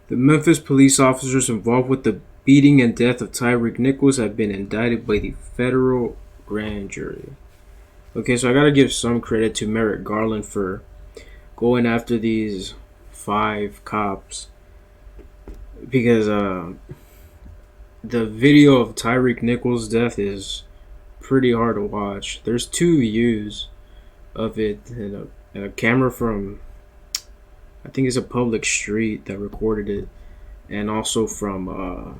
The Memphis police officers involved with the beating and death of Tyreek Nichols have been indicted by the federal grand jury. Okay, so I gotta give some credit to Merrick Garland for going after these 5 cops because the video of Tyreek Nichols' death is pretty hard to watch. There's 2 views of it and a camera from, I think it's a public street that recorded it, and also from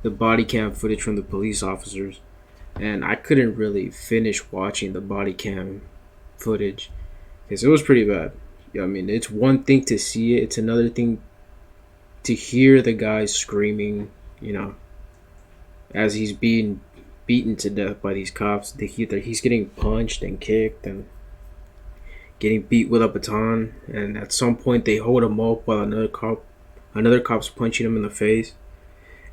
the body cam footage from the police officers. And I couldn't really finish watching the body cam footage because it was pretty bad. Yeah, I mean, it's one thing to see it; it's another thing to hear the guy screaming. As he's being beaten to death by these cops. To hear that he's getting punched and kicked and getting beat with a baton, and at some point they hold him up while another cop's punching him in the face.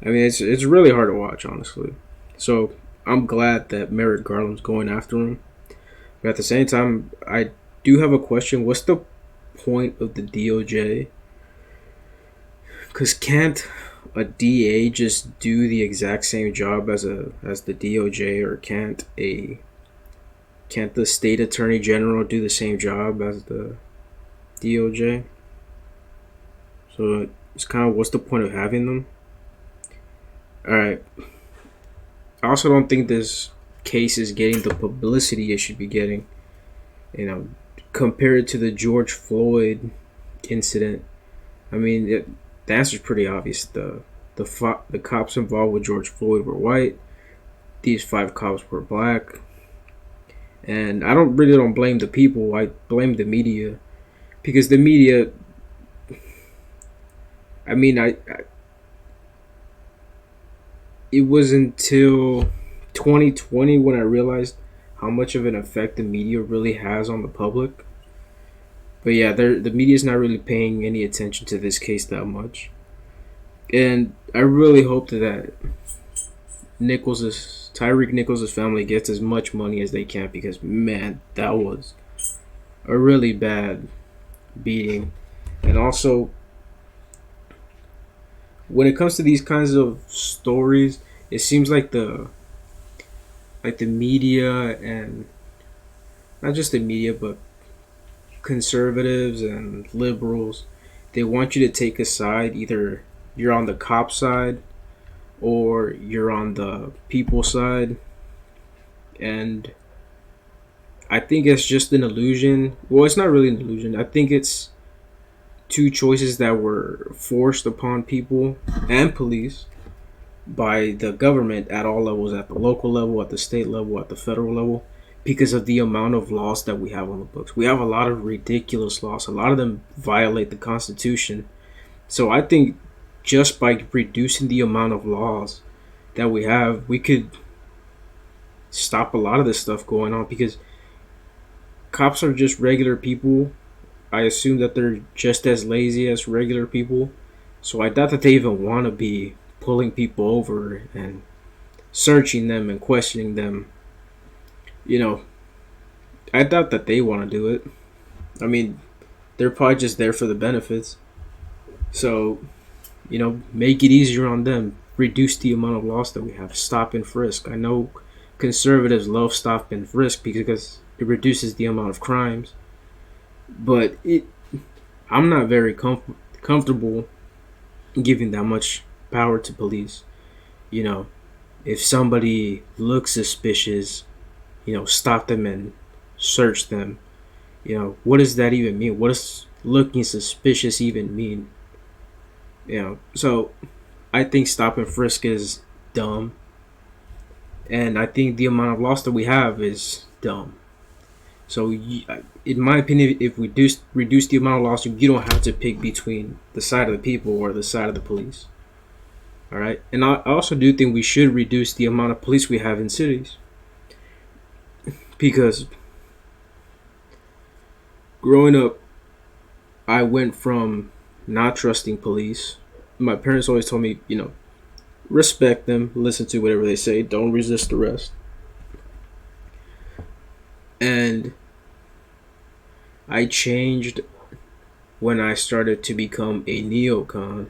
I mean, it's really hard to watch, honestly. So I'm glad that Merrick Garland's going after him, but at the same time, I do have a question. What's the point of the DOJ? Because can't a DA just do the exact same job as the DOJ, or can't the state attorney general do the same job as the DOJ? So it's kind of, what's the point of having them? All right. I also don't think this case is getting the publicity it should be getting. Compared to the George Floyd incident. I mean, the answer is pretty obvious. The cops involved with George Floyd were white. These 5 cops were black. And I don't blame the people. I blame the media, because the media. I mean, it was until 2020 when I realized how much of an effect the media really has on the public. But yeah, the media's not really paying any attention to this case that much. And I really hope that Tyreek Nichols' family gets as much money as they can, because man, that was a really bad beating. And also, when it comes to these kinds of stories, it seems like the media, and not just the media, but conservatives and liberals, they want you to take a side. Either you're on the cop side or you're on the people side. And I think it's just an illusion. Well, it's not really an illusion. I think it's 2 choices that were forced upon people and police by the government at all levels, at the local level, at the state level, at the federal level, because of the amount of laws that we have on the books. We have a lot of ridiculous laws. A lot of them violate the Constitution. So I think just by reducing the amount of laws that we have, we could stop a lot of this stuff going on, because cops are just regular people. I assume that they're just as lazy as regular people. So I doubt that they even want to be pulling people over and searching them and questioning them. I doubt that they want to do it. I mean, they're probably just there for the benefits. So, make it easier on them. Reduce the amount of laws that we have. Stop and frisk. I know conservatives love stop and frisk because it reduces the amount of crimes. But I'm not very comfortable giving that much power to police. If somebody looks suspicious, stop them and search them. What does that even mean? What does looking suspicious even mean? So I think stop and frisk is dumb. And I think the amount of laws that we have is dumb. So, in my opinion, if we reduce the amount of laws, you don't have to pick between the side of the people or the side of the police. All right? And I also do think we should reduce the amount of police we have in cities. Because growing up, I went from not trusting police. My parents always told me, respect them, listen to whatever they say, don't resist arrest. And I changed when I started to become a neocon,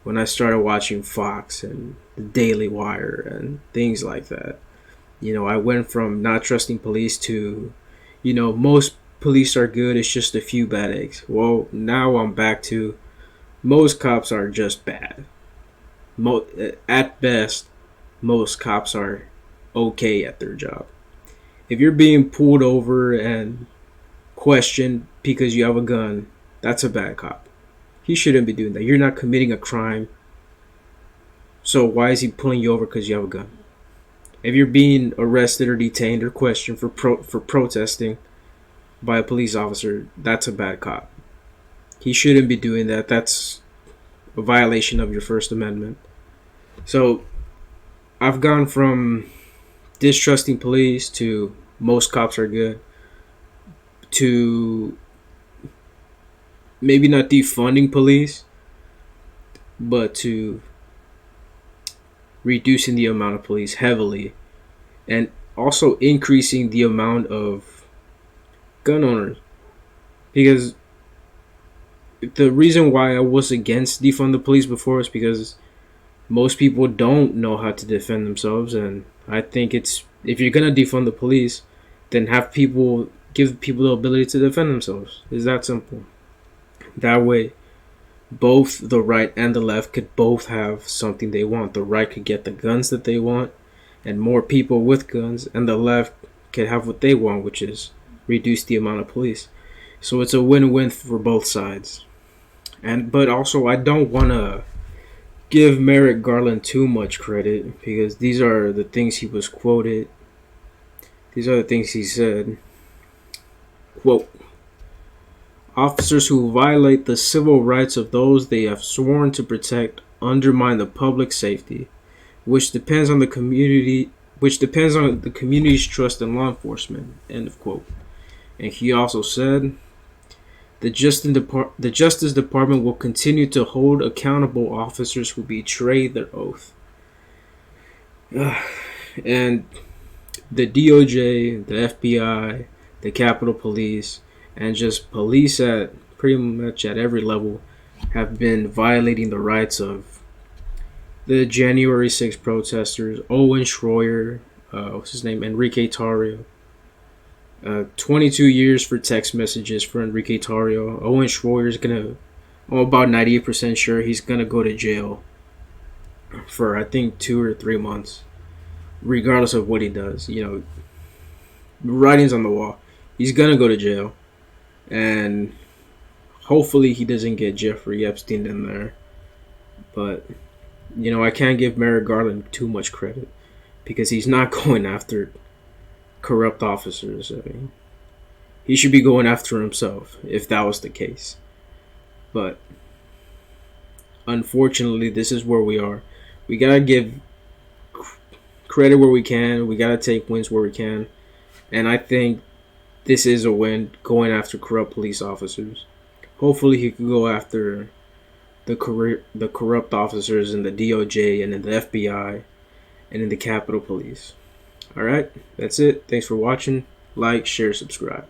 when I started watching Fox and the Daily Wire and things like that. I went from not trusting police to, most police are good, it's just a few bad eggs. Well, now I'm back to most cops are just bad. At best, most cops are okay at their job. If you're being pulled over and questioned because you have a gun, that's a bad cop. He shouldn't be doing that. You're not committing a crime. So why is he pulling you over because you have a gun? If you're being arrested or detained or questioned for protesting by a police officer, that's a bad cop. He shouldn't be doing that. That's a violation of your First Amendment. So I've gone from distrusting police to most cops are good to maybe not defunding police, but to reducing the amount of police heavily and also increasing the amount of gun owners. Because the reason why I was against defund the police before is because most people don't know how to defend themselves, and I think it's if you're gonna defund the police, then give people the ability to defend themselves. It's that simple. That way, both the right and the left could both have something they want. The right could get the guns that they want and more people with guns, and the left could have what they want, which is reduce the amount of police. So it's a win-win for both sides. But also, I don't want to give Merrick Garland too much credit because these are the things he was quoted. These are the things he said. Quote, officers who violate the civil rights of those they have sworn to protect undermine the public safety, which depends on the community's trust in law enforcement. End of quote. And he also said, the Justice Department will continue to hold accountable officers who betray their oath. And the DOJ, the FBI, the Capitol Police, and just police at pretty much at every level have been violating the rights of the January 6th protesters. Owen, Shroyer, what's his name, Enrique Tarrio. 22 years for text messages for Enrique Tarrio. Owen Shroyer is I'm about 98% sure he's gonna go to jail for I think 2 or 3 months, regardless of what he does. Writings on the wall. He's gonna go to jail, and hopefully he doesn't get Jeffrey Epstein in there. But I can't give Merrick Garland too much credit because he's not going after corrupt officers. I mean, he should be going after himself if that was the case. But unfortunately, this is where we are. We gotta give credit where we can. We gotta take wins where we can. And I think this is a win, going after corrupt police officers. Hopefully he can go after the corrupt officers in the DOJ and in the FBI and in the Capitol Police. Alright, that's it. Thanks for watching. Like, share, subscribe.